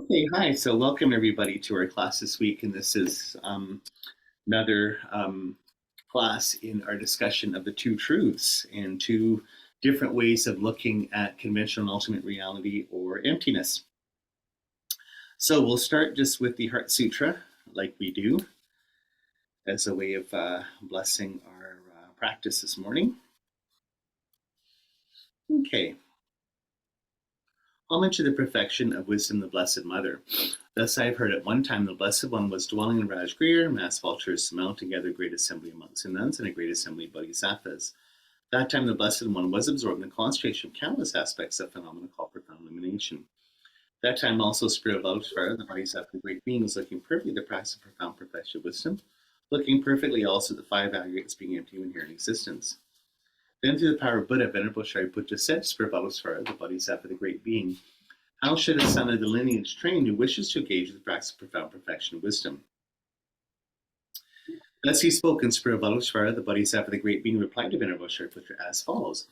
Okay, hi. So welcome everybody to our class this week, and this is another class in our discussion of the two truths and two different ways of looking at conventional ultimate reality or emptiness. So we'll start just with the Heart Sutra, like we do, as a way of blessing our practice this morning. Okay. Homage to the perfection of wisdom, the Blessed Mother. Thus I have heard at one time the Blessed One was dwelling in Rajgir, mass vultures to mount together a great assembly of monks and nuns and a great assembly of bodhisattvas. That time the Blessed One was absorbed in the concentration of countless aspects of phenomena called profound illumination. That time also Spirit of Lotusfire, the bodhisattva, the great being, was looking perfectly at the practice of profound perfection of wisdom, looking perfectly also at the five aggregates being empty of inherent existence. Then through the power of Buddha, Venerable Shariputra said, Spirit of Lotusfire, the bodhisattva, the great being, how should a son of the lineage trained who wishes to engage with the practice of profound perfection of wisdom? Thus he spoke in Spirit of Lotusfire, the bodhisattva, the great being, replied to Venerable Shariputra as follows.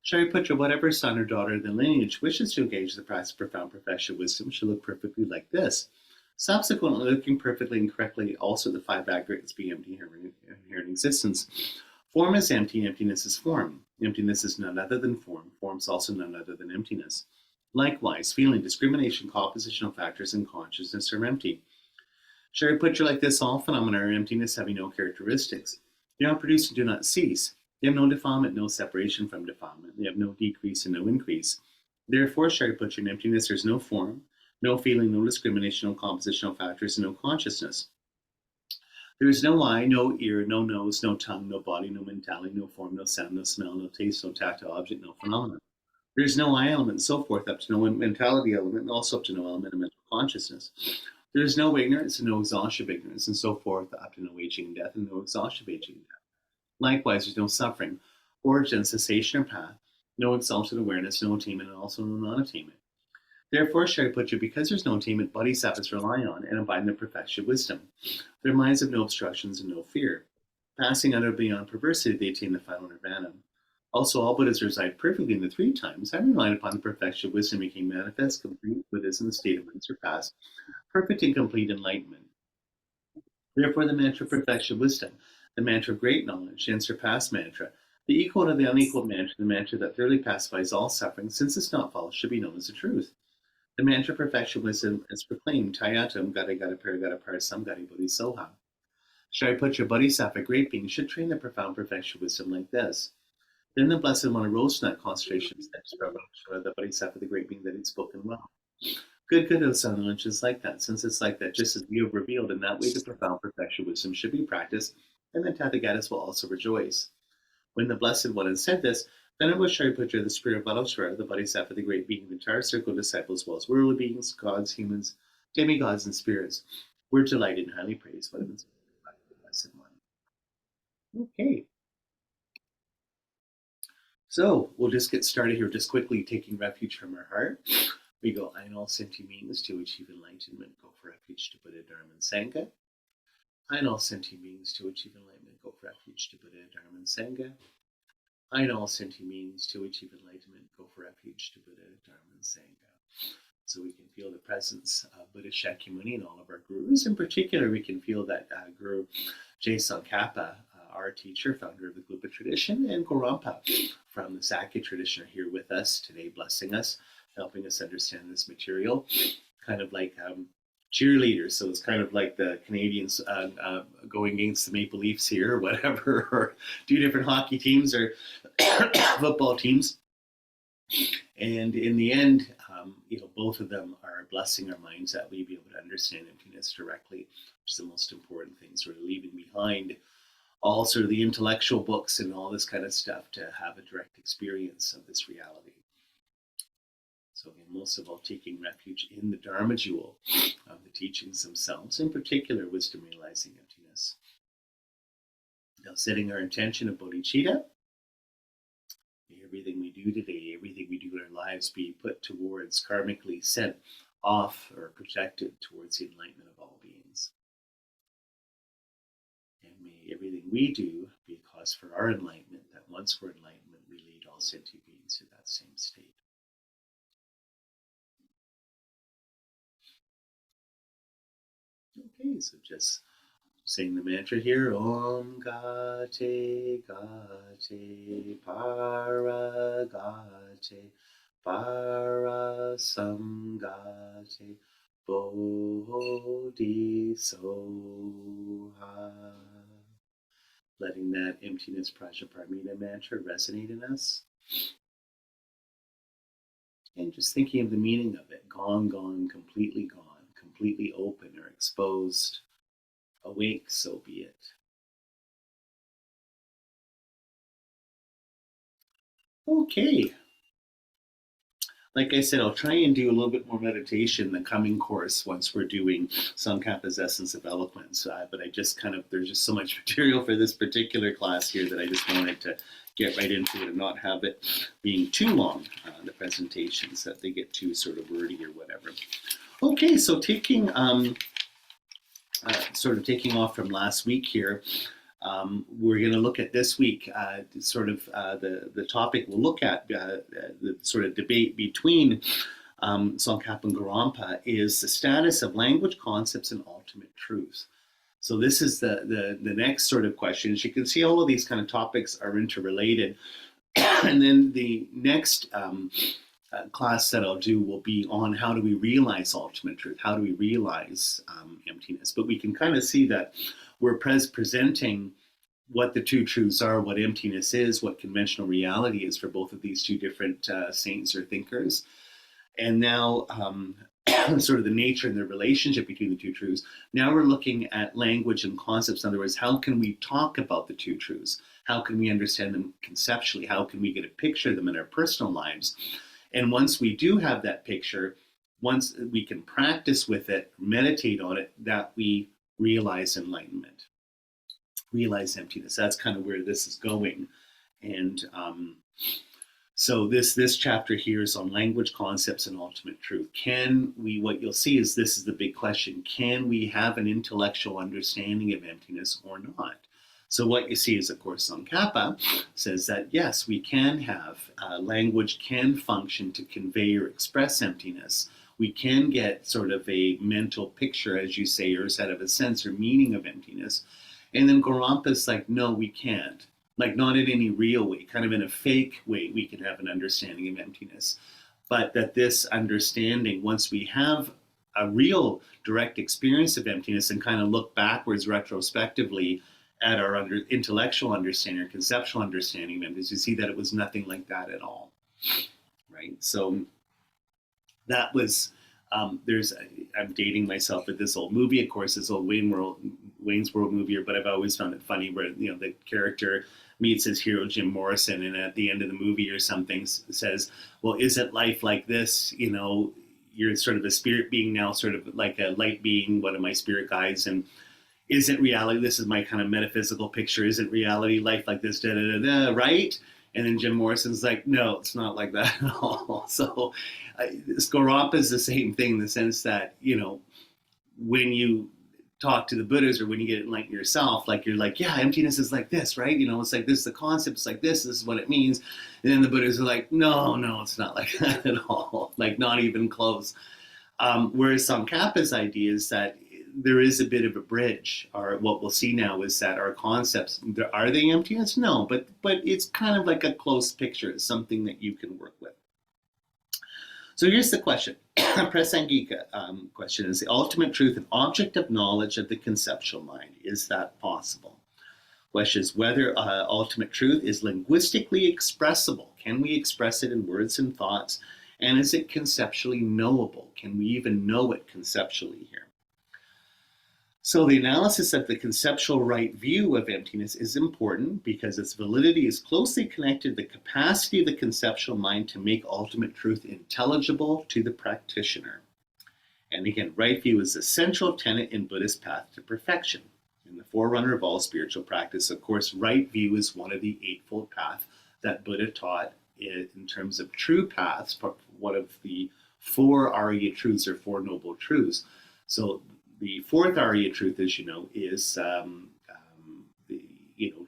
Shariputra, whatever son or daughter of the lineage wishes to engage with the practice of profound perfection of wisdom should look perfectly like this. Subsequently, looking perfectly and correctly also the five aggregates being empty inherent existence. Form is empty, emptiness is form. Emptiness is none other than form. Form is also none other than emptiness. Likewise, feeling, discrimination, compositional factors, and consciousness are empty. Shariputra, like this, all phenomena are emptiness, having no characteristics. They are produced and do not cease. They have no defilement, no separation from defilement. They have no decrease and no increase. Therefore, Shariputra, in emptiness, there is no form, no feeling, no discrimination, no compositional factors, and no consciousness. There is no eye, no ear, no nose, no tongue, no body, no mentality, no form, no sound, no smell, no taste, no tactile object, no phenomenon. There is no I element and so forth, up to no mentality element, and also up to no element of mental consciousness. There is no ignorance and no exhaustion of ignorance, and so forth, up to no aging and death, and no exhaustion of aging and death. Likewise, there is no suffering, origin, cessation, or path, no exalted awareness, no attainment, and also no non-attainment. Therefore, Shariputra, because there is no attainment, bodhisattvas rely on and abide in the perfection of wisdom. Their minds have no obstructions and no fear. Passing out or beyond perversity, they attain the final nirvana. Also, all Buddhas reside perfectly in the three times, having relied upon the perfection of wisdom, making manifest, complete Buddhism, the state of unsurpassed, perfect and complete enlightenment. Therefore, the mantra of perfection of wisdom, the mantra of great knowledge, the unsurpassed mantra, the equal to the unequal mantra, the mantra that thoroughly pacifies all suffering, since it's not false, should be known as the truth. The mantra of perfection wisdom is proclaimed, Tayatam Gata Gata Paragata Parasam Gati Bodhisoha. Shariputra, Bodhisattva, great being, should train the profound perfection of wisdom like this. Then the Blessed One arose from that concentration of steps, the Bodhisattva, the great being that had spoken well. Good, O son, and is like that, since it's like that, just as we have revealed, in that way the profound perfection of wisdom should be practiced, and the Tathagatas will also rejoice. When the Blessed One had said this, Venerable Shariputra, the Spirit of Lotusfire, the Bodhisattva, the great being, the entire circle of disciples, as well as worldly beings, gods, humans, demigods, and spirits, were delighted and highly praised what had been spoken by the Blessed One. Okay. So we'll just get started here, just quickly taking refuge from our heart. We go, I and all sentient beings to achieve enlightenment, go for refuge to Buddha, Dharma, and Sangha. I and all sentient beings to achieve enlightenment, go for refuge to Buddha, Dharma, and Sangha. I and all sentient beings to achieve enlightenment, go for refuge to Buddha, Dharma, and Sangha. So we can feel the presence of Buddha Shakyamuni and all of our gurus. In particular, we can feel that Guru Tsongkhapa, our teacher, founder of the Gelugpa tradition, and Gorampa from the Sakya tradition are here with us today, blessing us, helping us understand this material, kind of like cheerleaders. So it's kind of like the Canadians going against the Maple Leafs here or whatever, or two different hockey teams or football teams. And in the end, both of them are blessing our minds that we be able to understand emptiness directly, which is the most important thing, sort of leaving behind all sort of the intellectual books and all this kind of stuff to have a direct experience of this reality. So again, most of all, taking refuge in the Dharma jewel of the teachings themselves, in particular, wisdom realizing emptiness. Now, setting our intention of bodhicitta, may everything we do today, everything we do in our lives be put towards, karmically sent off or projected towards the enlightenment of all beings. And may everything we do be a cause for our enlightenment, that once we're enlightenment, we lead all sentient beings to that same state. Okay, so just saying the mantra here. Om Gate Gate Para Gate Para Samgate Bodhi Soha. Letting that emptiness Prajnaparamita mantra resonate in us. And just thinking of the meaning of it. Gone, completely open or exposed. Awake, so be it. Okay. Like I said, I'll try and do a little bit more meditation in the coming course once we're doing Tsongkhapa's Essence of Eloquence. But I just there's just so much material for this particular class here that I just wanted to get right into it and not have it being too long, the presentations, that they get too sort of wordy or whatever. Okay, so taking taking off from last week here, we're going to look at this week, the topic we'll look at, the sort of debate between Tsongkhapa and Gorampa is the status of language, concepts, and ultimate truth. So this is the next sort of question. As you can see, all of these kind of topics are interrelated. And then the next class that I'll do will be on how do we realize ultimate truth, how do we realize emptiness. But we can kind of see that we're presenting what the two truths are, what emptiness is, what conventional reality is for both of these two different saints or thinkers. And now sort of the nature and the relationship between the two truths. Now we're looking at language and concepts. In other words, how can we talk about the two truths? How can we understand them conceptually? How can we get a picture of them in our personal lives? And once we do have that picture, once we can practice with it, meditate on it, that we realize enlightenment, realize emptiness. That's kind of where this is going. And so this chapter here is on language, concepts, and ultimate truth. Can we, what you'll see is this is the big question, can we have an intellectual understanding of emptiness or not? So what you see is, of course, Tsongkhapa says that, yes, we can have, language can function to convey or express emptiness. We can get sort of a mental picture, as you say, or set of a sense or meaning of emptiness. And then Gorampa's like, no, we can't. Like, not in any real way, kind of in a fake way, we can have an understanding of emptiness. But that this understanding, once we have a real direct experience of emptiness and kind of look backwards retrospectively at our intellectual understanding or conceptual understanding of emptiness, you see that it was nothing like that at all, right? So that was, I'm dating myself with this old movie, of course, this old Wayne's World movie, but I've always found it funny where, the character meets his hero, Jim Morrison, and at the end of the movie or something says, well, isn't life like this? You're sort of a spirit being now, sort of like a light being, one of my spirit guides, and isn't reality, this is my kind of metaphysical picture, isn't reality life like this, da da da da, right? And then Jim Morrison's like, no, it's not like that at all. So Gorampa is the same thing in the sense that, when you talk to the Buddhas or when you get enlightened yourself, like you're like, yeah, emptiness is like this, right? It's like this, the concept is like this is what it means. And then the Buddhas are like, no, it's not like that at all, like not even close. Whereas Tsongkhapa's idea is that there is a bit of a bridge, or what we'll see now is that our concepts, are they emptiness? No, but it's kind of like a close picture. It's something that you can work with. So here's the question. Prasangika question is, the ultimate truth an object of knowledge of the conceptual mind? Is that possible? Question is whether ultimate truth is linguistically expressible. Can we express it in words and thoughts? And is it conceptually knowable? Can we even know it conceptually here? So the analysis of the conceptual right view of emptiness is important because its validity is closely connected to the capacity of the conceptual mind to make ultimate truth intelligible to the practitioner. And again, right view is a central tenet in Buddhist path to perfection. And the forerunner of all spiritual practice, of course, right view is one of the Eightfold Path that Buddha taught in terms of true paths, one of the four Arya truths or four noble truths. So the fourth Arya truth, as you know, is the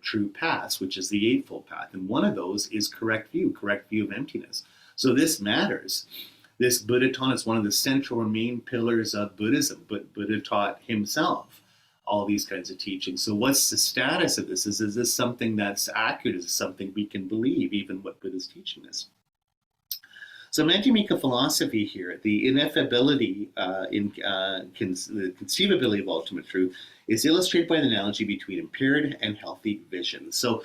true paths, which is the Eightfold Path. And one of those is correct view of emptiness. So this matters. This Buddha taught is one of the central or main pillars of Buddhism. But Buddha taught himself all these kinds of teachings. So what's the status of this? Is this something that's accurate? Is this something we can believe, even what Buddha's teaching us? So I'm going to make a philosophy here. The ineffability, the conceivability of ultimate truth is illustrated by the analogy between impaired and healthy vision. So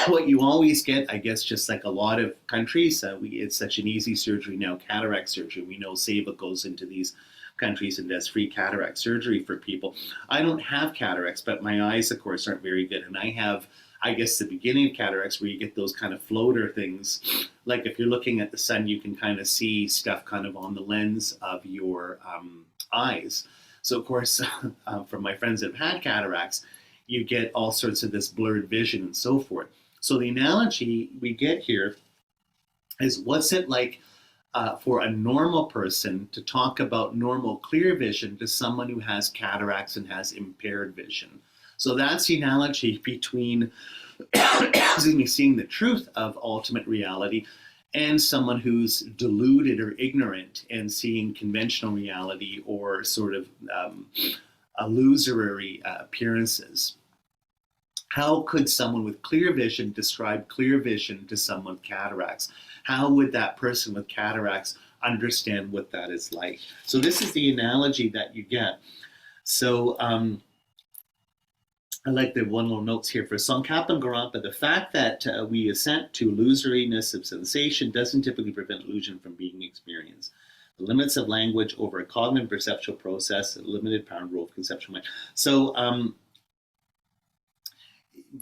what you always get, I guess, just like a lot of countries, it's such an easy surgery now, cataract surgery. We know SEVA goes into these countries and does free cataract surgery for people. I don't have cataracts, but my eyes, of course, aren't very good. And I have, I guess, the beginning of cataracts where you get those kind of floater things. Like if you're looking at the sun, you can kind of see stuff kind of on the lens of your eyes. So, of course, from my friends that have had cataracts, you get all sorts of this blurred vision and so forth. So the analogy we get here is, what's it like for a normal person to talk about normal clear vision to someone who has cataracts and has impaired vision? So that's the analogy between seeing the truth of ultimate reality and someone who's deluded or ignorant and seeing conventional reality or sort of illusory appearances. How could someone with clear vision describe clear vision to someone with cataracts? How would that person with cataracts understand what that is like? So this is the analogy that you get. So I like the one little notes here for Tsongkhapa and Gorampa. The fact that we assent to illusoriness of sensation doesn't typically prevent illusion from being experienced. The limits of language over a cognitive perceptual process, limited power and role of conceptual mind. So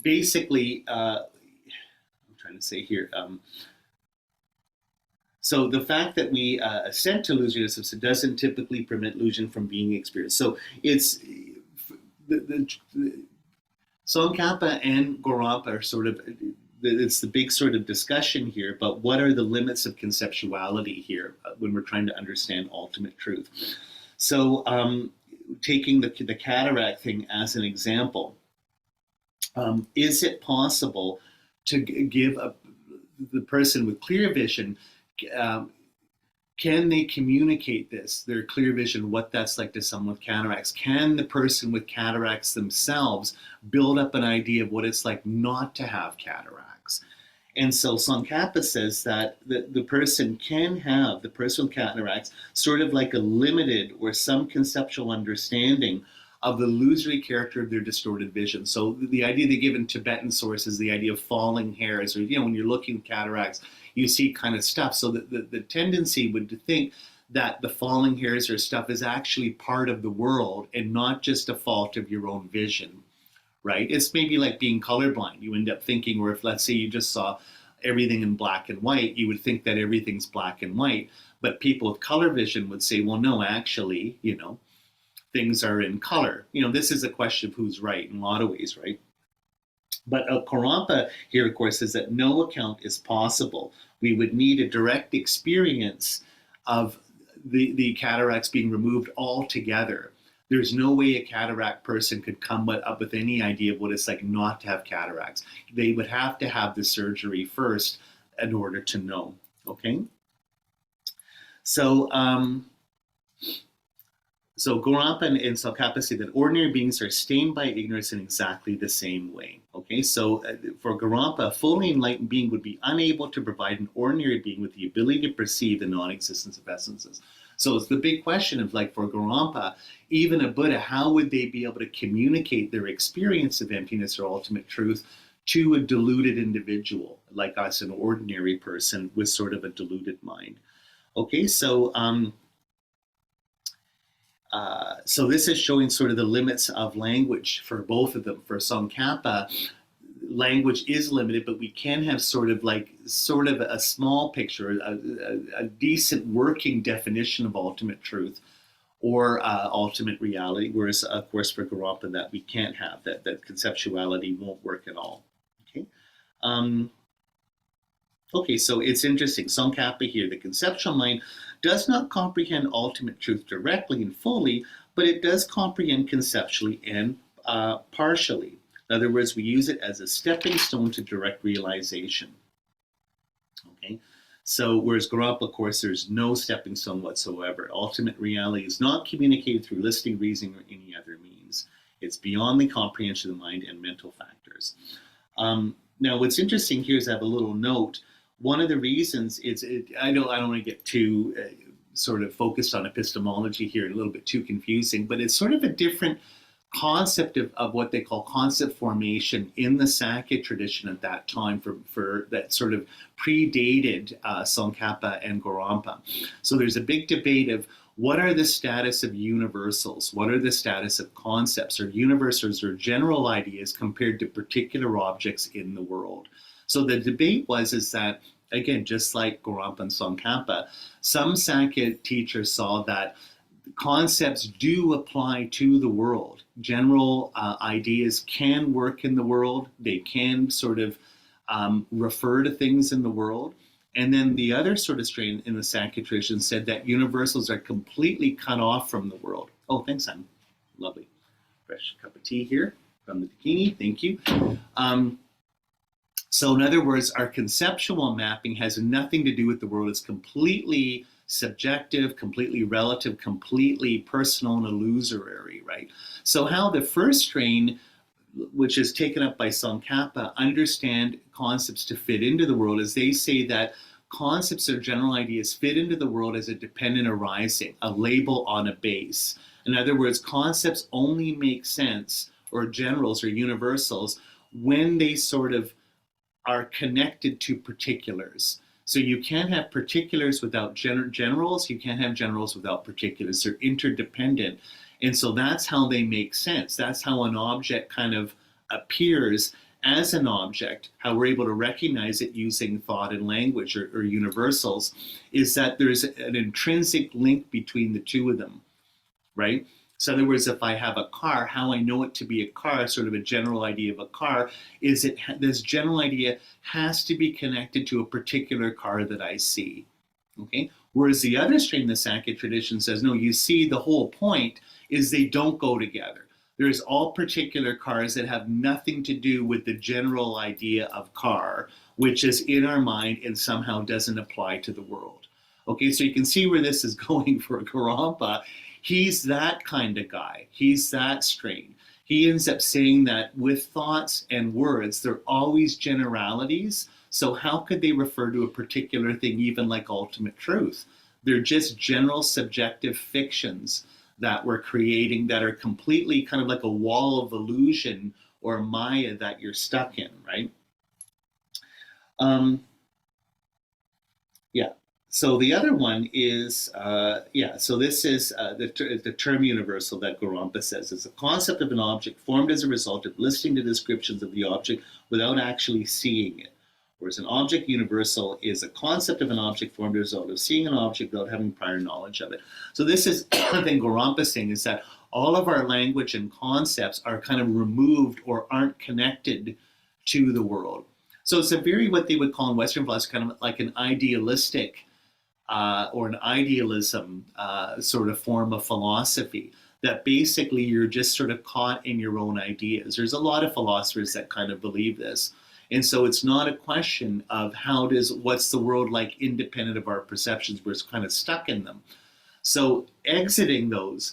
basically, I'm trying to say here, so the fact that we assent to illusoriness of doesn't typically prevent illusion from being experienced. So it's the Tsongkhapa and Gorampa are sort of, it's the big sort of discussion here, but what are the limits of conceptuality here when we're trying to understand ultimate truth? So taking the cataract thing as an example, is it possible to give the person with clear vision, can they communicate this, their clear vision, what that's like to someone with cataracts? Can the person with cataracts themselves build up an idea of what it's like not to have cataracts? And so Tsongkhapa says that the person can have, the person with cataracts, sort of like a limited or some conceptual understanding of the illusory character of their distorted vision. So the idea they give in Tibetan sources, the idea of falling hairs, or when you're looking at cataracts, you see kind of stuff. So the tendency would to think that the falling hairs or stuff is actually part of the world and not just a fault of your own vision, right? It's maybe like being colorblind. You end up thinking, or if let's say you just saw everything in black and white, you would think that everything's black and white. But people with color vision would say, well, no, actually, things are in color. This is a question of who's right in a lot of ways, right? But Gorampa here, of course, says that no account is possible. We would need a direct experience of the cataracts being removed altogether. There's no way a cataract person could come up with any idea of what it's like not to have cataracts. They would have to have the surgery first in order to know, okay? So, Gorampa and Tsongkhapa say that ordinary beings are stained by ignorance in exactly the same way. Okay, so for Gorampa, a fully enlightened being would be unable to provide an ordinary being with the ability to perceive the non-existence of essences. So it's the big question of, like, for Gorampa, even a Buddha, how would they be able to communicate their experience of emptiness or ultimate truth to a deluded individual like us, an ordinary person with sort of a deluded mind? Okay, so so this is showing sort of the limits of language for both of them. For Tsongkhapa, language is limited, but we can have sort of a small picture, a decent working definition of ultimate truth or ultimate reality, whereas, of course, for Gorampa, that we can't have, that conceptuality won't work at all. Okay. Okay, so it's interesting. Tsongkhapa here, the conceptual mind does not comprehend ultimate truth directly and fully, but it does comprehend conceptually and partially. In other words, we use it as a stepping stone to direct realization. Okay, So, whereas Gorampa, of course, there's no stepping stone whatsoever. Ultimate reality is not communicated through listening, reasoning, or any other means. It's beyond the comprehension of the mind and mental factors. Now, what's interesting here is I have a little note. One of the reasons I don't want to get too sort of focused on epistemology here, a little bit too confusing, but it's sort of a different concept of what they call concept formation in the Sakya tradition at that time for that sort of predated Tsongkhapa and Gorampa. So there's a big debate of what are the status of universals? What are the status of concepts or universals or general ideas compared to particular objects in the world? So the debate is that, again, just like Gorampa and Tsongkhapa, some Sakya teachers saw that concepts do apply to the world. General ideas can work in the world. They can sort of refer to things in the world. And then the other sort of strain in the Sakya tradition said that universals are completely cut off from the world. Oh, thanks, Simon. Lovely. Fresh cup of tea here from the bikini. Thank you. So in other words, our conceptual mapping has nothing to do with the world. It's completely subjective, completely relative, completely personal and illusory, right? So how the first strain, which is taken up by Tsongkhapa, understand concepts to fit into the world, is they say that concepts or general ideas fit into the world as a dependent arising, a label on a base. In other words, concepts only make sense, or generals or universals, when they sort of are connected to particulars. So you can't have particulars without generals. You can't have generals without particulars. They're interdependent. And so that's how they make sense. That's how an object kind of appears as an object, how we're able to recognize it using thought and language or universals, is that there's an intrinsic link between the two of them, right? So in other words, if I have a car, how I know it to be a car, sort of a general idea of a car, is this general idea has to be connected to a particular car that I see, okay? Whereas the other strain, the Sakya tradition says, no, you see, the whole point is they don't go together. There's all particular cars that have nothing to do with the general idea of car, which is in our mind and somehow doesn't apply to the world. Okay, so you can see where this is going for Gorampa. He's that kind of guy. He's that strain. He ends up saying that with thoughts and words, they're always generalities. So how could they refer to a particular thing, even like ultimate truth? They're just general subjective fictions that we're creating that are completely kind of like a wall of illusion or Maya that you're stuck in, right? Yeah. So the other one is, so this is the term universal that Gorampa says. It's a concept of an object formed as a result of listening to descriptions of the object without actually seeing it. Whereas an object universal is a concept of an object formed as a result of seeing an object without having prior knowledge of it. So this is one thing Gorampa's saying, is that all of our language and concepts are kind of removed or aren't connected to the world. So it's a very, what they would call in Western philosophy, kind of like an idealistic or an idealism sort of form of philosophy, that basically you're just sort of caught in your own ideas. There's a lot of philosophers that kind of believe this. And so it's not a question of what's the world like independent of our perceptions. We're kind of stuck in them. So exiting those,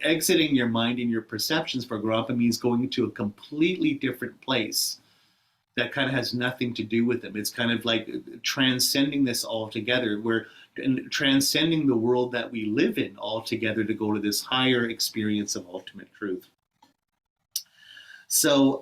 exiting your mind and your perceptions for Gorampa means going to a completely different place that kind of has nothing to do with them. It's kind of like transcending this altogether. We're transcending the world that we live in altogether to go to this higher experience of ultimate truth. So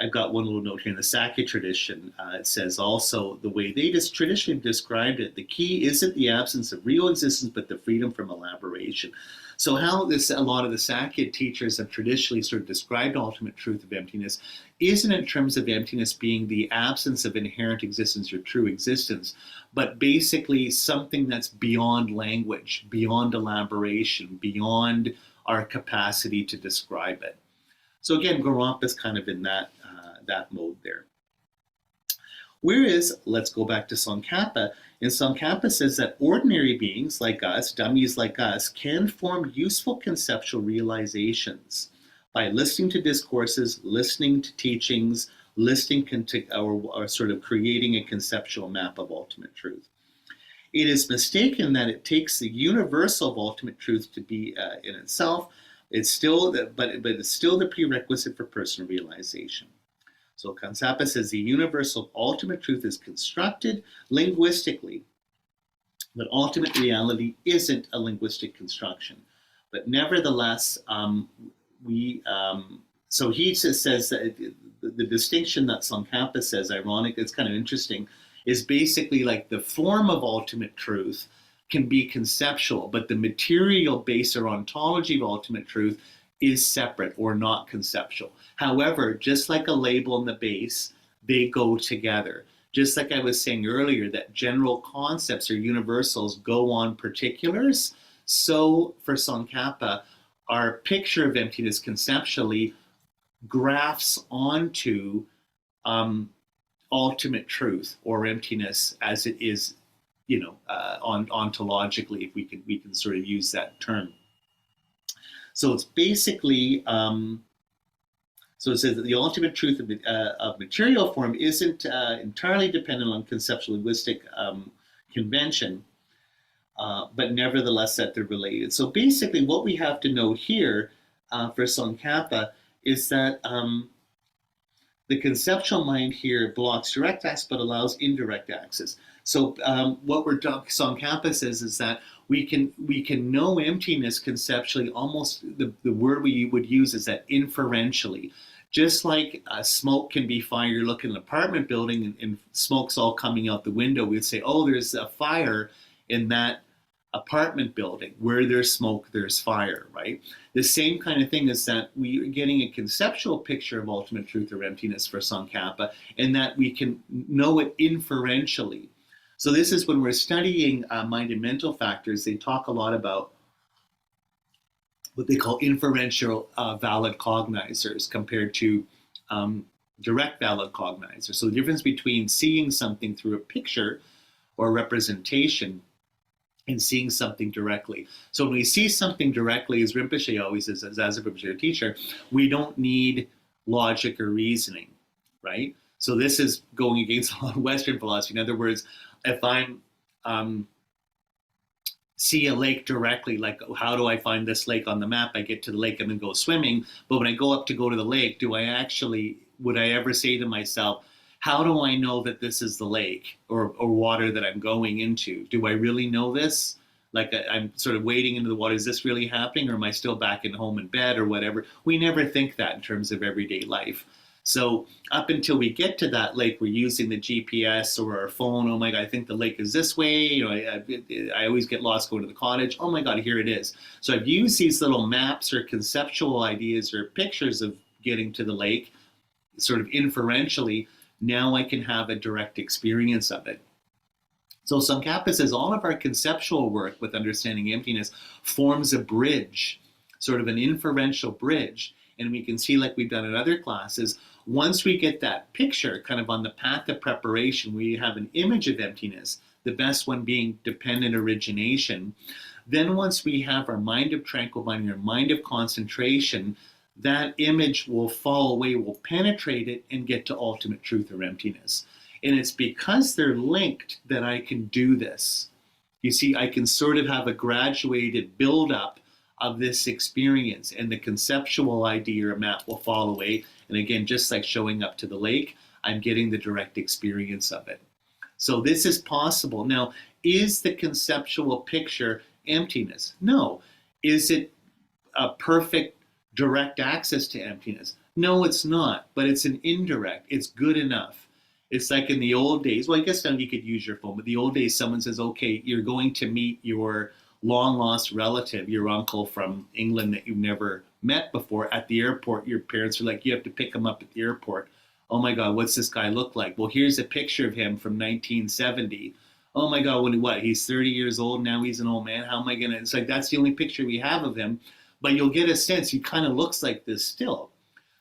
I've got one little note here in the Sakya tradition. It says also the way they just traditionally described it, the key isn't the absence of real existence, but the freedom from elaboration. So how a lot of the Sakya teachers have traditionally sort of described ultimate truth of emptiness isn't in terms of emptiness being the absence of inherent existence or true existence, but basically something that's beyond language, beyond elaboration, beyond our capacity to describe it. So again, Gorampa is kind of in that mode there. Whereas, let's go back to Tsongkhapa, and Tsongkhapa says that ordinary beings like us, dummies like us, can form useful conceptual realizations by listening to discourses, listening to teachings, or sort of creating a conceptual map of ultimate truth. It is mistaken that it takes the universal of ultimate truth to be in itself. It's still, but it's still the prerequisite for personal realization. So Tsongkhapa says the universal of ultimate truth is constructed linguistically, but ultimate reality isn't a linguistic construction. But nevertheless, so he just says that the distinction that Tsongkhapa says, ironic, it's kind of interesting, is basically like the form of ultimate truth can be conceptual, but the material base or ontology of ultimate truth is separate or not conceptual. However, just like a label and the base, they go together. Just like I was saying earlier, that general concepts or universals go on particulars, so for Tsongkhapa, our picture of emptiness conceptually grafts onto ultimate truth or emptiness as it is, ontologically, if we can sort of use that term. So it's basically, so it says that the ultimate truth of material form isn't entirely dependent on conceptual linguistic convention, but nevertheless that they're related. So basically what we have to know here for Tsongkhapa is that the conceptual mind here blocks direct access but allows indirect access. So what Tsongkhapa says is that we can know emptiness conceptually. Almost the word we would use is that inferentially. Just like smoke can be fire, you look at an apartment building and smoke's all coming out the window, we'd say, oh, there's a fire in that apartment building. Where there's smoke, there's fire, right? The same kind of thing is that we are getting a conceptual picture of ultimate truth or emptiness for Tsongkhapa, and that we can know it inferentially. So this is when we're studying mind and mental factors, they talk a lot about what they call inferential valid cognizers compared to direct valid cognizers. So the difference between seeing something through a picture or representation and seeing something directly. So when we see something directly, as Rinpoche always says, as a Rinpoche teacher, we don't need logic or reasoning, right? So this is going against a lot of Western philosophy. In other words, if I'm see a lake directly, like how do I find this lake on the map? I get to the lake and then go swimming. But when I go to the lake, would I ever say to myself, how do I know that this is the lake or water that I'm going into? Do I really know this? Like I'm sort of wading into the water. Is this really happening, or am I still back at home in bed or whatever? We never think that in terms of everyday life. So up until we get to that lake, we're using the GPS or our phone. Oh my God, I think the lake is this way. I always get lost going to the cottage. Oh my God, here it is. So I've used these little maps or conceptual ideas or pictures of getting to the lake, sort of inferentially. Now I can have a direct experience of it. So Tsongkhapa says all of our conceptual work with understanding emptiness forms a bridge, sort of an inferential bridge. And we can see, like we've done in other classes, once we get that picture kind of on the path of preparation, we have an image of emptiness, the best one being dependent origination. Then once we have our mind of tranquil mind, our mind of concentration, that image will fall away, will penetrate it and get to ultimate truth or emptiness. And it's because they're linked that I can do this. You see, I can sort of have a graduated buildup of this experience, and the conceptual idea or map will fall away. And again, just like showing up to the lake, I'm getting the direct experience of it. So this is possible. Now, is the conceptual picture emptiness? No. Is it a perfect direct access to emptiness? No, it's not, but it's an indirect. It's good enough. It's like in the old days, well, I guess now you could use your phone, but the old days someone says, okay, you're going to meet your long-lost relative, your uncle from England that you've never met before at the airport. Your parents are like, you have to pick him up at the airport. Oh my God, what's this guy look like? Well, here's a picture of him from 1970. Oh my God, what? He's 30 years old, now he's an old man. How am I gonna, it's like, that's the only picture we have of him. But you'll get a sense, he kind of looks like this still.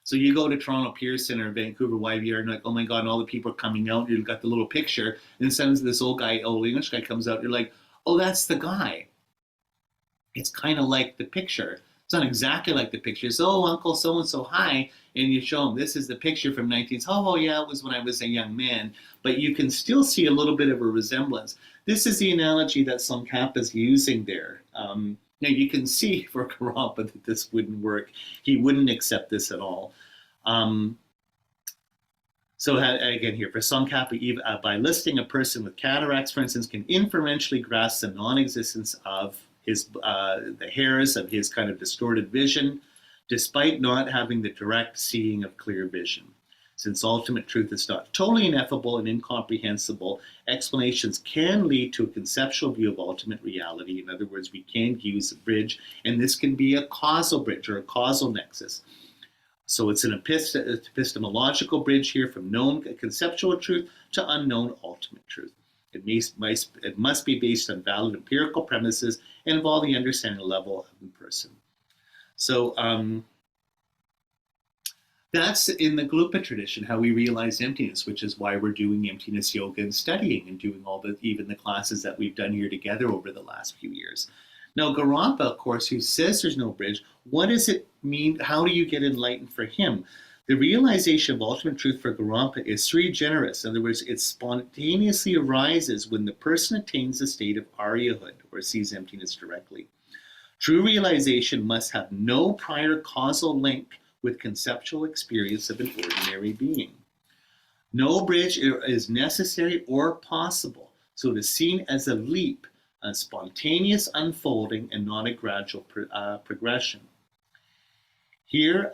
So you go to Toronto Pearson or Vancouver YVR and like, oh my God, and all the people are coming out, you've got the little picture, and then suddenly this old English guy comes out, you're like, oh, that's the guy. It's kind of like the picture. It's not exactly like the pictures. Oh, Uncle so-and-so, hi. And you show them, this is the picture from 19... Oh, yeah, it was when I was a young man. But you can still see a little bit of a resemblance. This is the analogy that Tsongkhapa is using there. Now, you can see for Gorampa that this wouldn't work. He wouldn't accept this at all. So again here, for Tsongkhapa, by listing a person with cataracts, for instance, can inferentially grasp the non-existence of the hairs of his kind of distorted vision, despite not having the direct seeing of clear vision. Since ultimate truth is not totally ineffable and incomprehensible, explanations can lead to a conceptual view of ultimate reality. In other words, we can use a bridge, and this can be a causal bridge or a causal nexus. So it's an epistemological bridge here from known conceptual truth to unknown ultimate truth. It must be based on valid empirical premises and involve the understanding level of the person. So that's in the Gelugpa tradition, how we realize emptiness, which is why we're doing emptiness yoga and studying and doing even the classes that we've done here together over the last few years. Now, Gorampa, of course, who says there's no bridge, what does it mean? How do you get enlightened for him? The realization of ultimate truth for Gorampa is sui generis. In other words, it spontaneously arises when the person attains the state of Aryahood, or sees emptiness directly. True realization must have no prior causal link with conceptual experience of an ordinary being. No bridge is necessary or possible, so it is seen as a leap, a spontaneous unfolding and not a gradual progression. Here,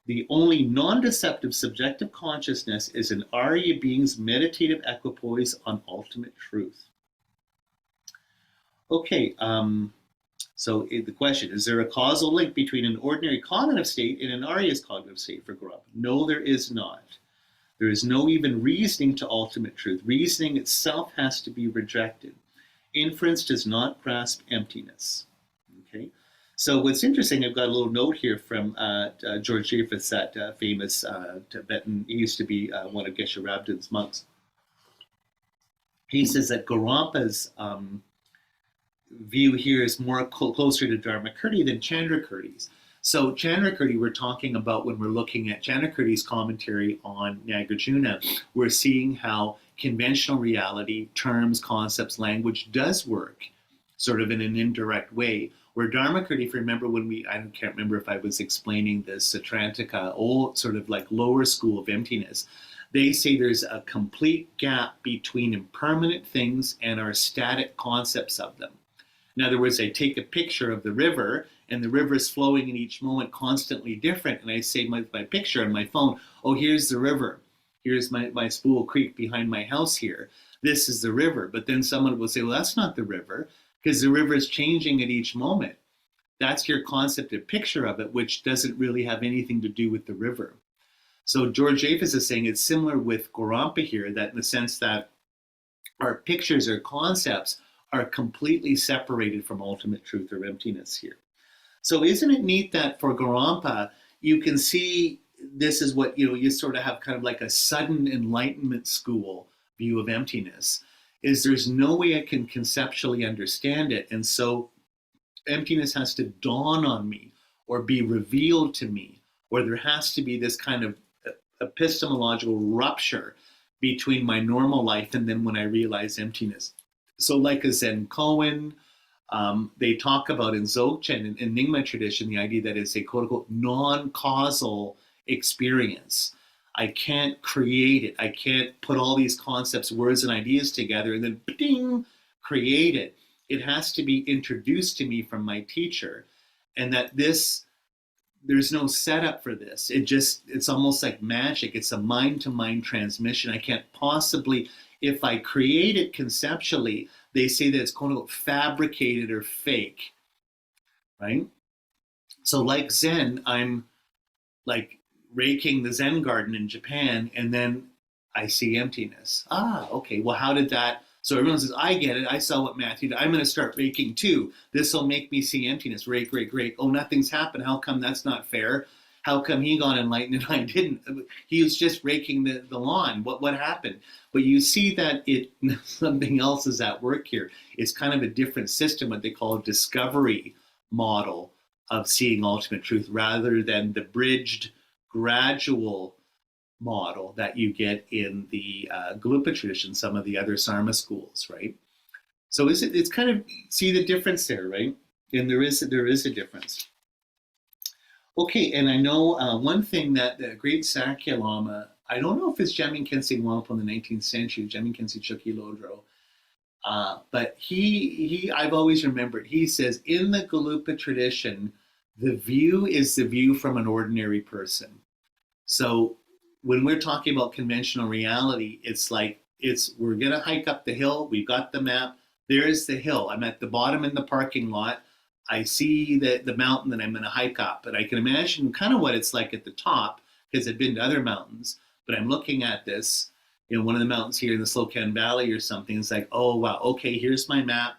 the only non-deceptive subjective consciousness is an Arya being's meditative equipoise on ultimate truth. Okay, so the question, is there a causal link between an ordinary cognitive state and an Arya's cognitive state for Gorampa? No, there is not. There is no even reasoning to ultimate truth. Reasoning itself has to be rejected. Inference does not grasp emptiness. Okay, so what's interesting, I've got a little note here from George Japheth, that famous Tibetan. He used to be one of Geshe Rabdin's monks. He says that Gorampa's view here is more closer to Dharmakirti than Chandrakirti's. So Chandrakirti, we're talking about when we're looking at Chandrakirti's commentary on Nagarjuna, we're seeing how conventional reality, terms, concepts, language does work sort of in an indirect way. Where Dharmakirti, if you remember when I can't remember if I was explaining this, Satrantika, old sort of like lower school of emptiness, they say there's a complete gap between impermanent things and our static concepts of them. In other words, I take a picture of the river, and the river is flowing in each moment constantly different, and I say my picture on my phone, oh, here's the river. Here's my Spool Creek behind my house here. This is the river. But then someone will say, well, that's not the river, because the river is changing at each moment. That's your concept and picture of it, which doesn't really have anything to do with the river. So George Japheth is saying it's similar with Gorampa here, that in the sense that our pictures or concepts are completely separated from ultimate truth or emptiness here. So isn't it neat that for Gorampa, you can see this is what, you sort of have kind of like a sudden enlightenment school view of emptiness, is there's no way I can conceptually understand it. And so emptiness has to dawn on me or be revealed to me, or there has to be this kind of epistemological rupture between my normal life and then when I realize emptiness. So like a Zen koan, they talk about in Dzogchen, in Nyingma tradition, the idea that it's a quote-unquote non-causal experience. I can't create it. I can't put all these concepts, words, and ideas together and then ding, create it. It has to be introduced to me from my teacher, and that there's no setup for this. It's almost like magic. It's a mind-to-mind transmission. I can't possibly, if I create it conceptually, they say that it's quote-unquote fabricated or fake, right? So like Zen, I'm like raking the Zen garden in Japan, and then I see emptiness. Okay, well, how did that? So everyone says, I get it. I saw what Matthew did. I'm going to start raking too. This will make me see emptiness. Rake, rake, rake. Oh, nothing's happened. How come that's not fair? How come he got enlightened and I didn't? He was just raking the lawn. What happened? But you see that something else is at work here. It's kind of a different system, what they call a discovery model of seeing ultimate truth rather than the bridged, gradual model that you get in the Gelugpa tradition, some of the other Sarma schools, right? So it's kind of, see the difference there, right? And there is a difference. Okay, and I know one thing that the great Sakya Lama, I don't know if it's Jamin Khyentse Wangpo in the 19th century, Jamin Khyentse Chukyi Lodro, but he I've always remembered, he says, in the Gelugpa tradition, the view is the view from an ordinary person. So when we're talking about conventional reality, it's like, we're going to hike up the hill. We've got the map. There's the hill. I'm at the bottom in the parking lot. I see the mountain that I'm going to hike up. But I can imagine kind of what it's like at the top, because I've been to other mountains. But I'm looking at this, one of the mountains here in the Slocan Valley or something. It's like, oh, wow, okay, here's my map.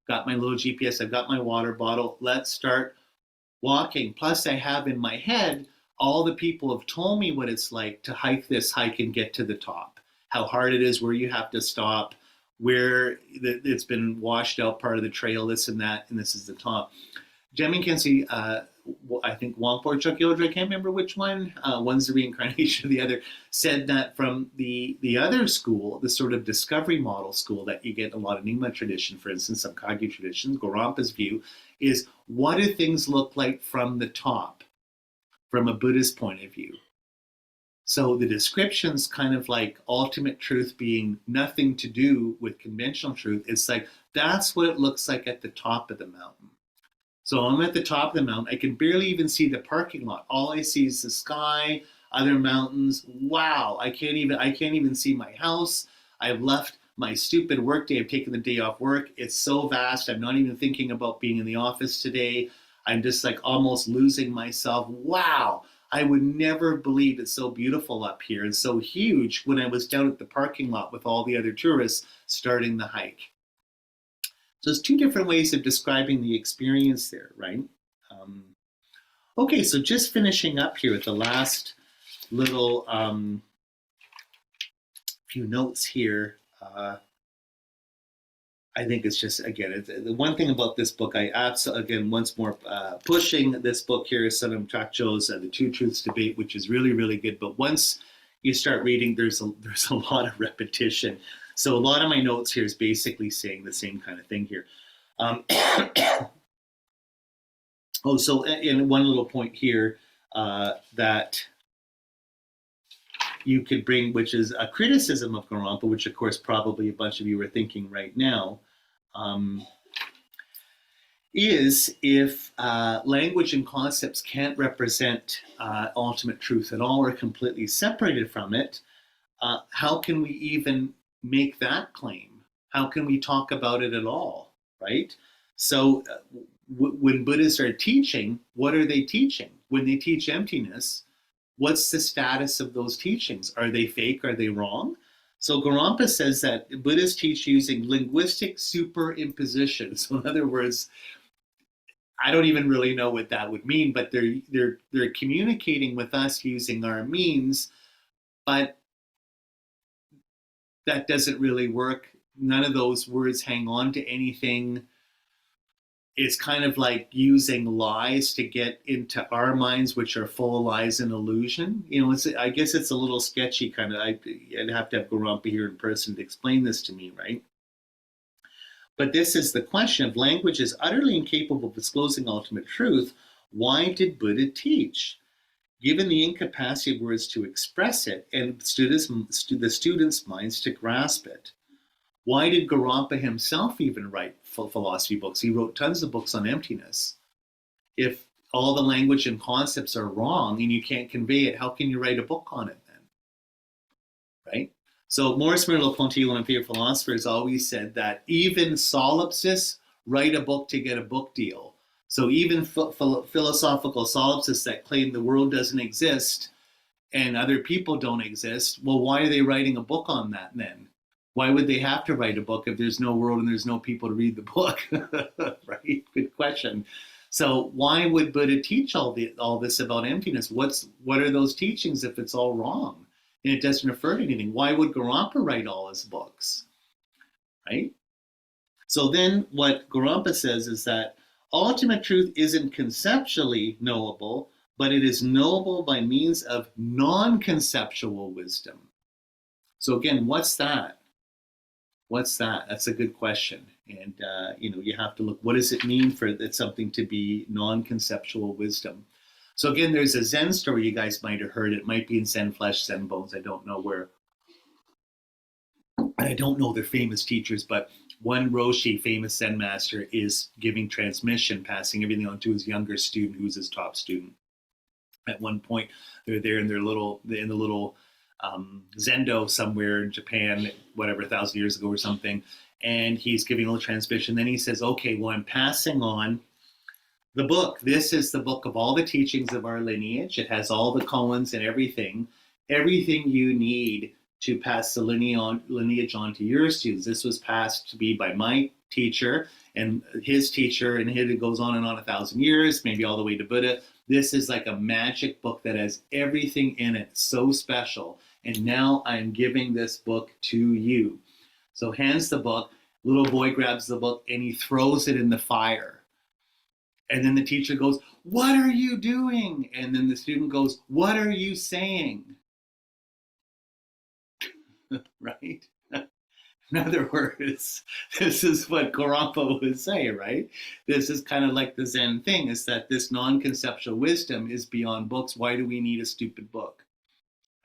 Got my little GPS. I've got my water bottle. Let's start walking. Plus, I have in my head, all the people have told me what it's like to hike this hike and get to the top, how hard it is, where you have to stop, where it's been washed out part of the trail, this and that, and this is the top. Jamin Khyentse, I think Wangpo or Chukyi Lodro, I can't remember which one, one's the reincarnation of the other, said that from the other school, the sort of discovery model school that you get in a lot of Nyingma tradition, for instance, some Kagyu traditions, Gorampa's view is, what do things look like from the top, from a Buddhist point of view? So the description's kind of like ultimate truth being nothing to do with conventional truth. It's like, that's what it looks like at the top of the mountain. So I'm at the top of the mountain. I can barely even see the parking lot. All I see is the sky, other mountains. Wow, I can't even see my house. I've left my stupid work day. I've taken the day off work. It's so vast. I'm not even thinking about being in the office today. I'm just like almost losing myself. Wow, I would never believe it's so beautiful up here and so huge when I was down at the parking lot with all the other tourists starting the hike. So there's two different ways of describing the experience there, right? Okay, so just finishing up here with the last little few notes here. I think it's just, again, the one thing about this book, I absolutely, again, once more pushing this book here, Sonam Thakchoe's The Two Truths Debate, which is really, really good. But once you start reading, there's a lot of repetition. So a lot of my notes here is basically saying the same kind of thing here. So in one little point here that you could bring, which is a criticism of Gorampa, which of course probably a bunch of you are thinking right now, is if language and concepts can't represent ultimate truth at all or completely separated from it, how can we even make that claim? How can we talk about it at all, right? So when Buddhists are teaching, what are they teaching? When they teach emptiness, what's the status of those teachings? Are they fake? Are they wrong? So Gorampa says that Buddhists teach using linguistic superimposition. So in other words, I don't even really know what that would mean, but they're communicating with us using our means, but that doesn't really work. None of those words hang on to anything. It's kind of like using lies to get into our minds, which are full of lies and illusion. I guess it's a little sketchy kind of. I'd have to have Gorampa here in person to explain this to me, right? But this is the question. If language is utterly incapable of disclosing ultimate truth, why did Buddha teach? Given the incapacity of words to express it and the students' minds to grasp it, why did Gorampa himself even write philosophy books? He wrote tons of books on emptiness. If all the language and concepts are wrong and you can't convey it, how can you write a book on it then? Right? So Maurice Merleau-Ponty, one of your philosophers, always said that even solipsists write a book to get a book deal. So even philosophical solipsists that claim the world doesn't exist and other people don't exist, well, why are they writing a book on that then? Why would they have to write a book if there's no world and there's no people to read the book? Right? Good question. So why would Buddha teach all this about emptiness? What are those teachings if it's all wrong and it doesn't refer to anything? Why would Gorampa write all his books? Right? So then what Gorampa says is that Ultimate truth isn't conceptually knowable, but it is knowable by means of non-conceptual wisdom. So again, what's that? What's that? That's a good question. And you have to look. What does it mean for that something to be non-conceptual wisdom? So again, there's a Zen story you guys might have heard. It might be in Zen Flesh, Zen Bones. I don't know where. I don't know their famous teachers, but one Roshi, famous Zen master, is giving transmission, passing everything on to his younger student, who's his top student. At one point, they're there in the little Zendo somewhere in Japan, whatever, 1,000 years ago or something, and he's giving a little transmission. Then he says, "Okay, well, I'm passing on the book. This is the book of all the teachings of our lineage. It has all the koans and everything you need to pass the lineage on to your students. This was passed to me by my teacher and his teacher, and it goes on and on 1,000 years, maybe all the way to Buddha. This is like a magic book that has everything in it, so special. And now I'm giving this book to you." So hands the book. Little boy grabs the book and he throws it in the fire. And then the teacher goes, "What are you doing?" And then the student goes, "What are you saying?" Right? In other words, this is what Gorampa would say, right? This is kind of like the Zen thing, is that this non-conceptual wisdom is beyond books. Why do we need a stupid book?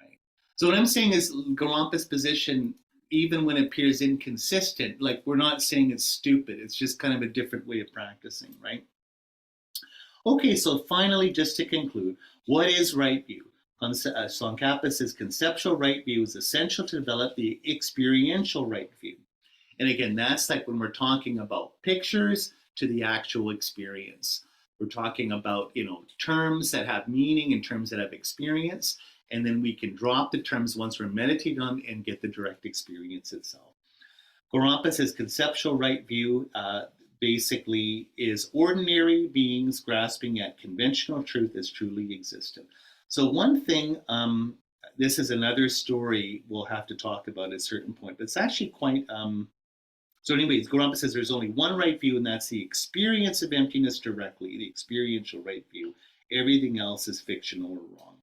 Right? So what I'm saying is Gorampa's position, even when it appears inconsistent, like we're not saying it's stupid. It's just kind of a different way of practicing, right? Okay, so finally, just to conclude, what is right view? Tsongkhapa says conceptual right view is essential to develop the experiential right view. And again, that's like when we're talking about pictures to the actual experience. We're talking about, terms that have meaning and terms that have experience. And then we can drop the terms once we're meditating on and get the direct experience itself. Gorampa says conceptual right view basically is ordinary beings grasping at conventional truth as truly existent. So one thing, this is another story we'll have to talk about at a certain point, but it's actually quite, so anyways, Gorampa says there's only one right view, and that's the experience of emptiness directly, the experiential right view. Everything else is fictional or wrong.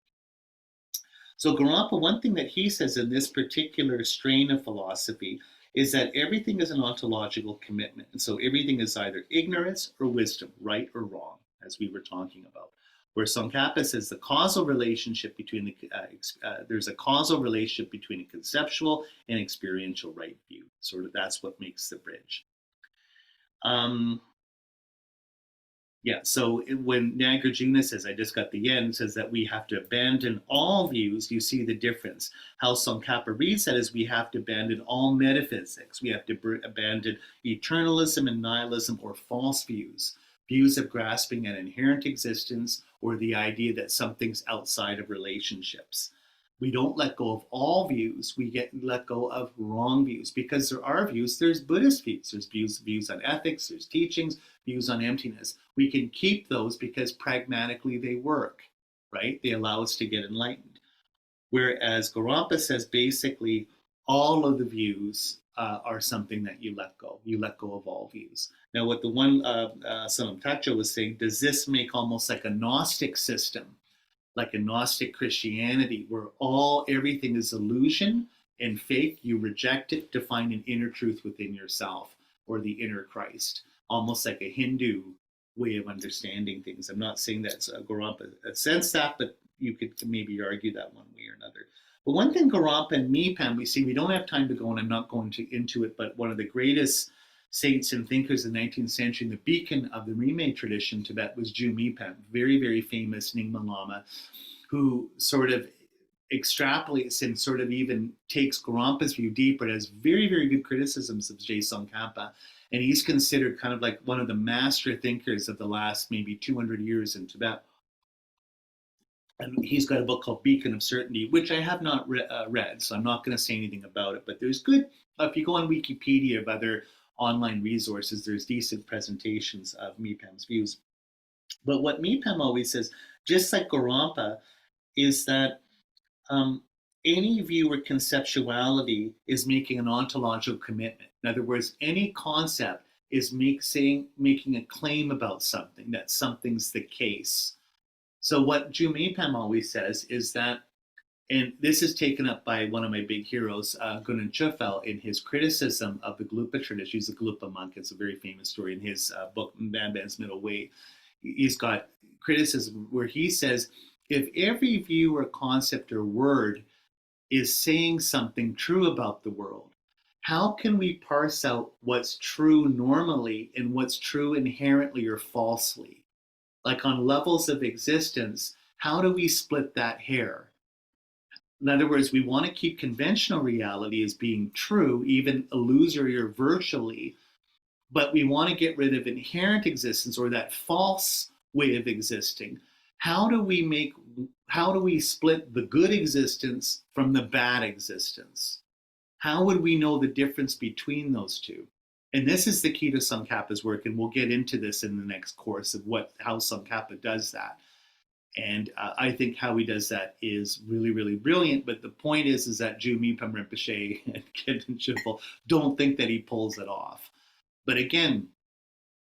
So Gorampa, one thing that he says in this particular strain of philosophy is that everything is an ontological commitment. And so everything is either ignorance or wisdom, right or wrong, as we were talking about. Where Tsongkhapa says the causal relationship between there's a causal relationship between a conceptual and experiential right view. Sort of that's what makes the bridge. So when Nagarjuna says, I just got the end, says that we have to abandon all views, you see the difference. How Tsongkhapa reads that is we have to abandon all metaphysics. We have to abandon eternalism and nihilism or false views. Views of grasping an inherent existence or the idea that something's outside of relationships. We don't let go of all views. We let go of wrong views because there are views. There's Buddhist views. There's views on ethics. There's teachings, views on emptiness. We can keep those because pragmatically they work, right? They allow us to get enlightened. Whereas Gorampa says basically all of the views are something that you let go. You let go of all views. Now, what the one Sonam Thakchoe was saying, does this make almost like a Gnostic system? Like a Gnostic Christianity, where everything is illusion and fake, you reject it to find an inner truth within yourself or the inner Christ, almost like a Hindu way of understanding things. I'm not saying that's Gorampa sense that, but you could maybe argue that one way or another. But one thing Gorampa and Mipam, we don't have time to go, and I'm not going into it, but one of the greatest saints and thinkers in the 19th century, the beacon of the Rimé tradition, Tibet, was Ju Mipam, very, very famous Nyingma Lama, who sort of extrapolates and sort of even takes Gorampa's view deeper. It has very, very good criticisms of Tsongkhapa. And he's considered kind of like one of the master thinkers of the last maybe 200 years in Tibet. And he's got a book called Beacon of Certainty, which I have not read, so I'm not going to say anything about it. But there's good, if you go on Wikipedia of other online resources, there's decent presentations of Mipam's views. But what Mipam always says, just like Gorampa, is that any view or conceptuality is making an ontological commitment. In other words, any concept is making a claim about something, that something's the case. So what Jumapam always says is that, and this is taken up by one of my big heroes, Gunnar Chufel, in his criticism of the Gelugpa tradition. He's a Gelugpa monk. It's a very famous story in his book, Banban's Middle Way. He's got criticism where he says, if every view or concept or word is saying something true about the world, how can we parse out what's true normally and what's true inherently or falsely? Like on levels of existence, how do we split that hair? In other words, we want to keep conventional reality as being true, even illusory or virtually, but we want to get rid of inherent existence or that false way of existing. How do we split the good existence from the bad existence? How would we know the difference between those two? And this is the key to Tsongkhapa's work, and we'll get into this in the next course of how Tsongkhapa does that. And I think how he does that is really, really brilliant. But the point is that Ju Mipham Rinpoche and Khenten Chifel don't think that he pulls it off. But again,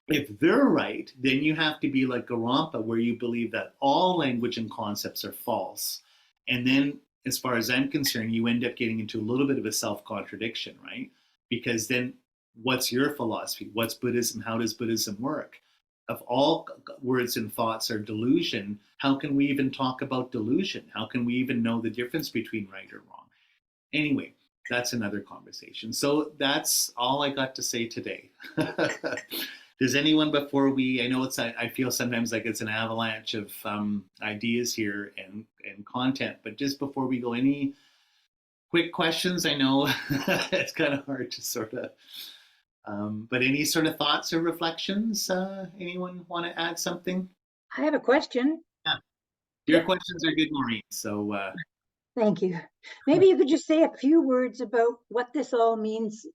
if they're right, then you have to be like Gorampa, where you believe that all language and concepts are false. And then, as far as I'm concerned, you end up getting into a little bit of a self-contradiction, right? Because then what's your philosophy? What's Buddhism? How does Buddhism work? If all words and thoughts are delusion, how can we even talk about delusion? How can we even know the difference between right or wrong? Anyway, that's another conversation. So that's all I got to say today. Does anyone, before I know I feel sometimes like it's an avalanche of ideas here and content, but just before we go, any quick questions? I know it's kind of hard to sort of, but any sort of thoughts or reflections? Anyone want to add something? I have a question. Yeah, your questions are good, Maureen. So thank you. Maybe you could just say a few words about what this all means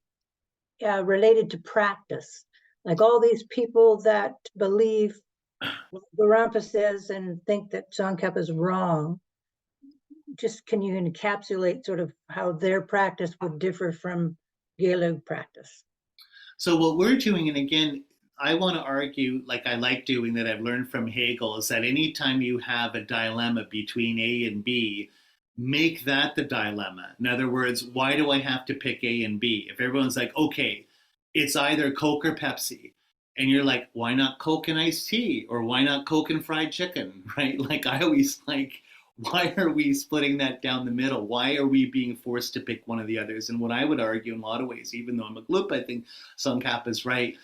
related to practice. Like all these people that believe what Gorampa says and think that Tsongkhapa is wrong. Just can you encapsulate sort of how their practice would differ from Gelug practice? So what we're doing, and again, I want to argue, like I like doing, that I've learned from Hegel, is that anytime you have a dilemma between A and B, make that the dilemma. In other words, why do I have to pick A and B? If everyone's like, okay, it's either Coke or Pepsi, and you're like, why not Coke and iced tea? Or why not Coke and fried chicken, right? Like I always like, why are we splitting that down the middle? Why are we being forced to pick one of the others? And what I would argue in a lot of ways, even though I'm a gloop, I think Tsongkhapa is right.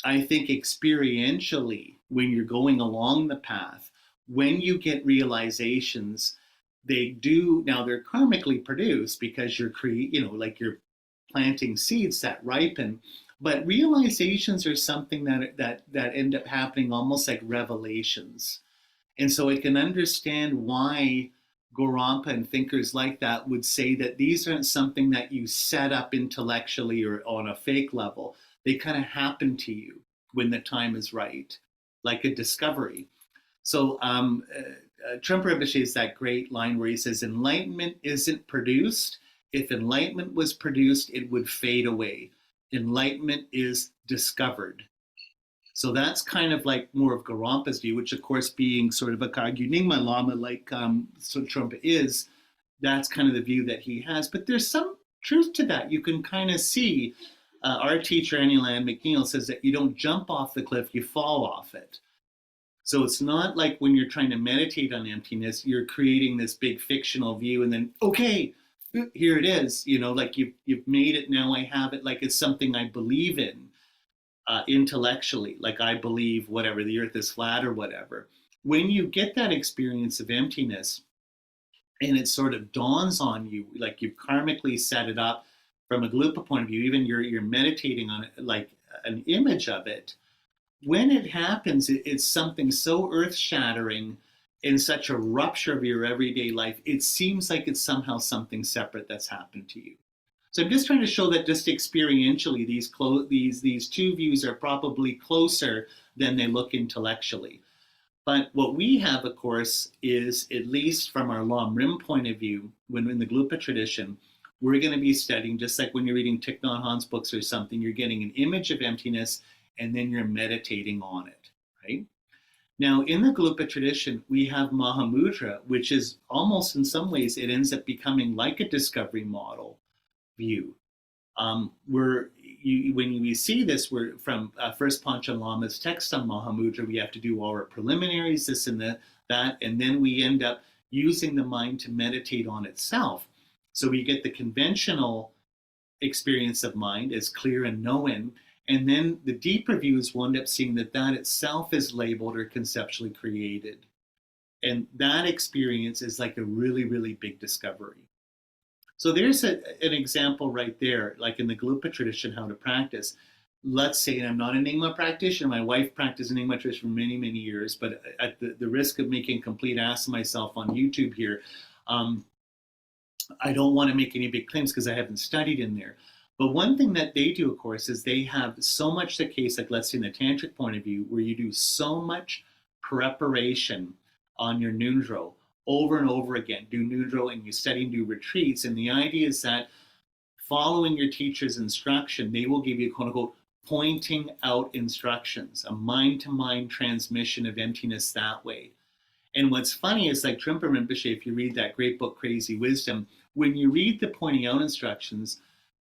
I think experientially, when you're going along the path, when you get realizations, they're karmically produced because you're like you're planting seeds that ripen. But realizations are something that end up happening almost like revelations. And so I can understand why Gorampa and thinkers like that would say that these aren't something that you set up intellectually or on a fake level. They kind of happen to you when the time is right, like a discovery. So Trungpa Rinpoche has that great line where he says, enlightenment isn't produced. If enlightenment was produced, it would fade away. Enlightenment is discovered. So that's kind of like more of Gorampa's view, which of course being sort of a Kagyu Nyingma Lama like Trungpa is, that's kind of the view that he has. But there's some truth to that. You can kind of see, our teacher Annie Land McNeil says that you don't jump off the cliff, you fall off it. So it's not like when you're trying to meditate on emptiness, you're creating this big fictional view and then, okay, here it is, like you've made it, now I have it, like it's something I believe in intellectually, like I believe whatever, the earth is flat or whatever. When you get that experience of emptiness and it sort of dawns on you, like you've karmically set it up from a Gelugpa point of view, even you're meditating on it, like an image of it, when it happens, it's something so earth-shattering in such a rupture of your everyday life, it seems like it's somehow something separate that's happened to you. So I'm just trying to show that just experientially, these two views are probably closer than they look intellectually. But what we have, of course, is, at least from our Lam Rim point of view, when in the Gelugpa tradition, we're going to be studying, just like when you're reading Thich Nhat Hanh's books or something, you're getting an image of emptiness, and then you're meditating on it, right? Now, in the Gelugpa tradition, we have Mahamudra, which is almost in some ways, it ends up becoming like a discovery model view. Where when we see this, we're from First Panchen Lama's text on Mahamudra, we have to do all our preliminaries, this and that, and then we end up using the mind to meditate on itself. So we get the conventional experience of mind as clear and known, and then the deeper views will end up seeing that that itself is labeled or conceptually created. And that experience is like a really, really big discovery. So there's an example right there, like in the Gelugpa tradition, how to practice. Let's say, and I'm not an Nyingma practitioner, my wife practiced an Nyingma tradition for many, many years, but at the risk of making a complete ass of myself on YouTube here, I don't want to make any big claims because I haven't studied in there. But one thing that they do, of course, is they have so much the case, like let's say in the tantric point of view, where you do so much preparation on your nundro over and over again, do nundro and you study and do retreats. And the idea is that following your teacher's instruction, they will give you, quote unquote, pointing out instructions, a mind-to-mind transmission of emptiness that way. And what's funny is like Trungpa Rinpoche, if you read that great book, Crazy Wisdom, when you read the pointing out instructions,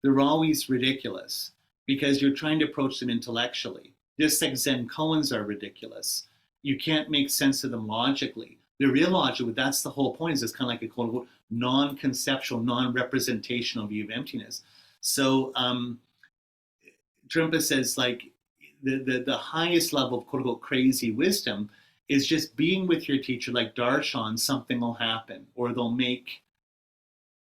they're always ridiculous because you're trying to approach them intellectually. Just like Zen koans are ridiculous. You can't make sense of them logically. They're illogical, but that's the whole point, is it's kind of like a quote unquote non-conceptual, non-representational view of emptiness. So Trungpa says like the highest level of quote unquote crazy wisdom is just being with your teacher, like darshan, something will happen, or they'll make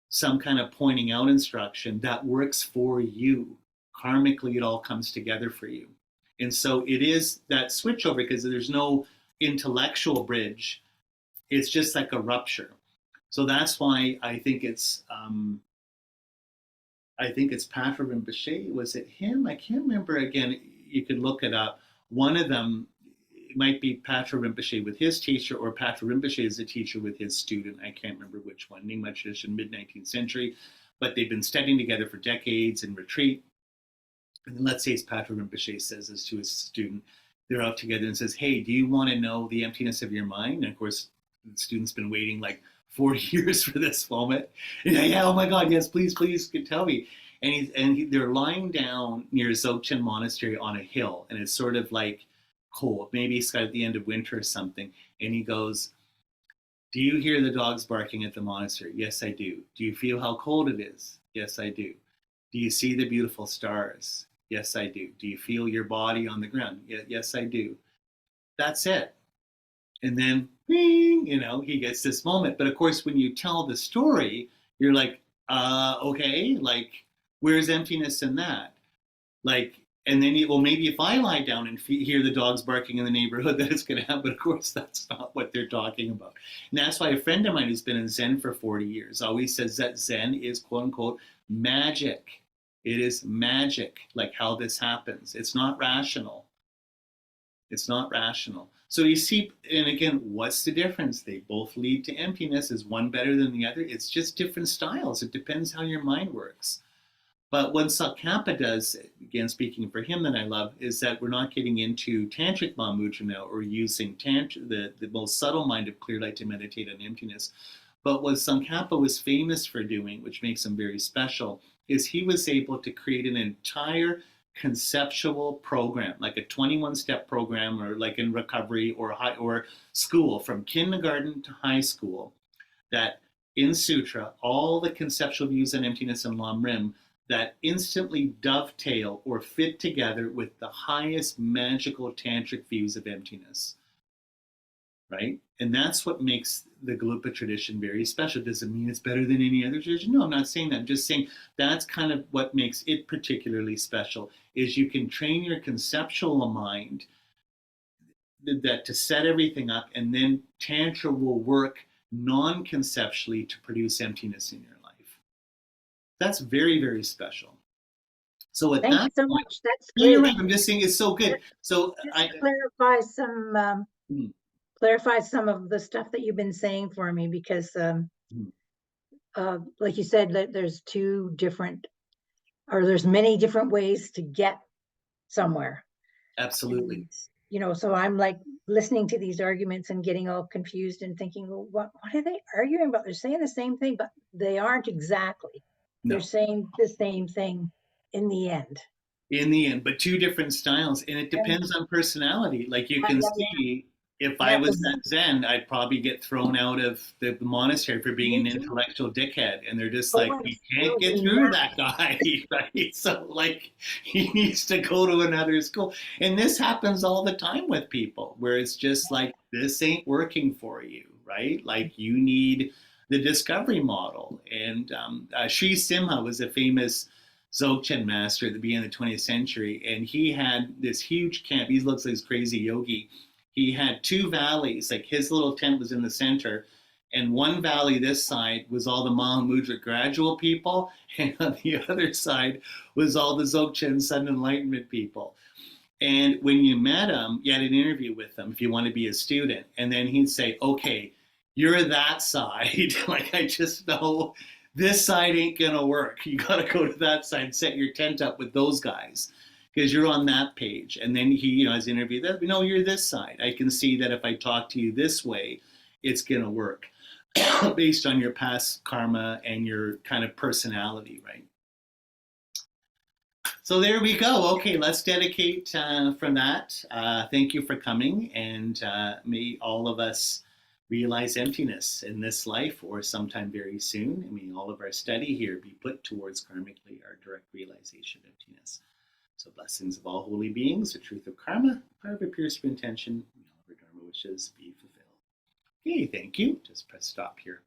some kind of pointing out instruction that works for you. Karmically, it all comes together for you. And so it is that switchover because there's no intellectual bridge. It's just like a rupture. So that's why I think it's Patra Rinpoche. Was it him? I can't remember. Again, you could look it up. One of them, it might be Patra Rinpoche with his teacher, or Patra Rinpoche is a teacher with his student. I can't remember which one. Nyingma tradition, mid-19th century. But they've been studying together for decades in retreat. And then let's say it's Patra Rinpoche says this to his student. They're out together and says, hey, do you want to know the emptiness of your mind? And of course, the student's been waiting like 40 years for this moment. And yeah, oh my God, yes, please, tell me. And they're lying down near Dzogchen Monastery on a hill, and it's sort of like cold. Maybe it's at the end of winter or something. And he goes, do you hear the dogs barking at the monastery? Yes, I do. Do you feel how cold it is? Yes, I do. Do you see the beautiful stars? Yes, I do. Do you feel your body on the ground? Yes, I do. That's it. And then, bing, he gets this moment. But of course, when you tell the story, you're like, okay, like, where's emptiness in that? Like, and then, well, maybe if I lie down and hear the dogs barking in the neighborhood, that it's going to happen. But of course, that's not what they're talking about. And that's why a friend of mine who's been in Zen for 40 years always says that Zen is, quote unquote, magic. It is magic, like how this happens. It's not rational. It's not rational. So you see, and again, what's the difference? They both lead to emptiness. Is one better than the other? It's just different styles. It depends how your mind works. But what Tsongkhapa does, again, speaking for him that I love, is that we're not getting into tantric Mahamudra now or using the most subtle mind of clear light to meditate on emptiness. But what Tsongkhapa was famous for doing, which makes him very special, is he was able to create an entire conceptual program, like a 21-step program, or like in recovery or school, from kindergarten to high school, that in sutra, all the conceptual views on emptiness and Lam Rim that instantly dovetail or fit together with the highest magical tantric views of emptiness, right? And that's what makes the Gelugpa tradition very special. Does it mean it's better than any other tradition? No, I'm not saying that. I'm just saying that's kind of what makes it particularly special, is you can train your conceptual mind that to set everything up, and then Tantra will work non-conceptually to produce emptiness in your life. That's very, very special. So at Thank that you so point, much. That's you're great. right. I'm just saying it's so good. So Just clarify some of the stuff that you've been saying for me, because like you said, that there's there's many different ways to get somewhere. Absolutely. And, you know, so I'm like listening to these arguments and getting all confused and thinking, well, what are they arguing about? They're saying the same thing, but they aren't exactly. They're No. saying the same thing in the end. In the end, but two different styles, and it And depends on personality. Like you yeah, can yeah, see, if I yeah, was yeah. that Zen, I'd probably get thrown out of the monastery for being Me an too. intellectual dickhead, and they're just Oh, like, we can't get absolutely through not. that guy, right? So like, he needs to go to another school, and this happens all the time with people, where it's just like, this ain't working for you, right? Like you need the discovery model, and Sri Simha was a famous Dzogchen master at the beginning of the 20th century, and he had this huge camp. He looks like this crazy yogi. He had two valleys, like his little tent was in the center, and one valley this side was all the Mahamudra gradual people, and on the other side was all the Dzogchen Sudden Enlightenment people. And when you met him, you had an interview with him if you want to be a student. And then he'd say, okay, you're that side. Like, I just know this side ain't going to work. You got to go to that side, set your tent up with those guys because you're on that page. And then he, his interview, that, no, you're this side. I can see that if I talk to you this way, it's going to work based on your past karma and your kind of personality, right? So there we go. Okay, let's dedicate from that. Thank you for coming, and may all of us realize emptiness in this life or sometime very soon. And may all of our study here be put towards karmically our direct realization of emptiness. So blessings of all holy beings, the truth of karma, power of a pure intention, may all of our dharma wishes be fulfilled. Okay, thank you. Just press stop here.